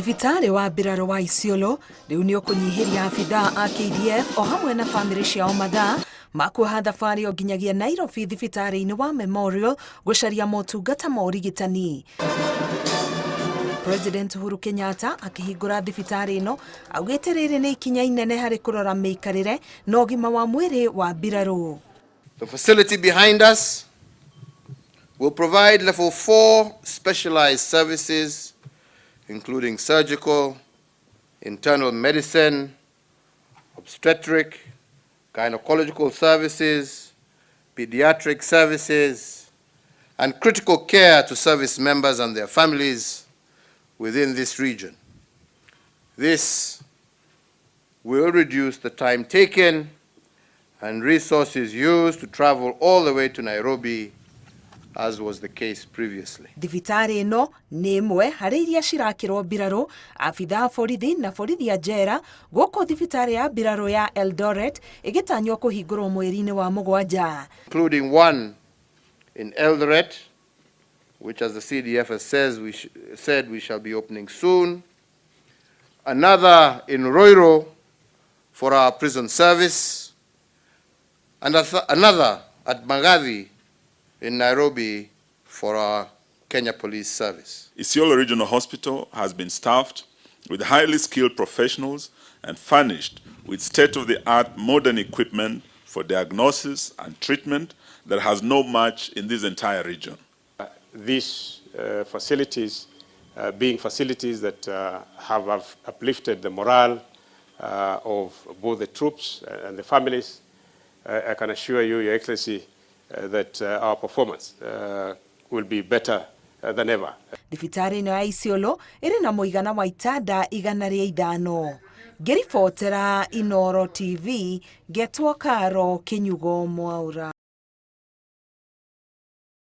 Thibitarĩ wa mbirarũ wa Isiolo rĩu nĩ ũkũnyihiria abithaa a KDF o hamwe na bamĩrĩ ciao mathaa ma kuoha thabarĩ o nginyagia Nairobi thibitarĩ-inĩ wa Memorial gũcaria motungata ma ũrigitani. President Uhuru Kenyatta akĩhingũra thibitarĩ ĩno augĩte rĩrĩ nĩ ikinya inene harĩ kũrora mĩikarĩre na ũgima wa mwĩrĩ wa mbirarũ. The facility behind us will provide level 4 specialized services including surgical, internal medicine, obstetric, gynecological services, pediatric services, and critical care to service members and their families within this region. This will reduce the time taken and resources used to travel all the way to Nairobi, as was the case previously. Thibitarĩ ĩno nĩ ĩmwe harĩ iria cirakĩrwo mbirarũ, abithaa borithi na borithi a njera gũkũ thibitarĩ ya mbirarũ ya Eldoret ĩgĩtanywo kũhingũrwo mweri-inĩ wa Mũgwanja. Including one in Eldoret, which as the CDF has said we shall be opening soon. Another in Roiro for our prison service. And another at Magathi in Nairobi for our Kenya Police Service. Isiolo Regional Hospital has been staffed with highly skilled professionals and furnished with state-of-the-art modern equipment for diagnosis and treatment that has no match in this entire region. These facilities being facilities that have uplifted the morale of both the troops and the families, I can assure you, Your Excellency, that our performance will be better than ever. Thibitarĩ ĩno ya Isiolo ĩrĩ na mũigana wa itanda 105. Ngĩribotera Inooro TV, Getwo Karo Kinyugo Mwaura.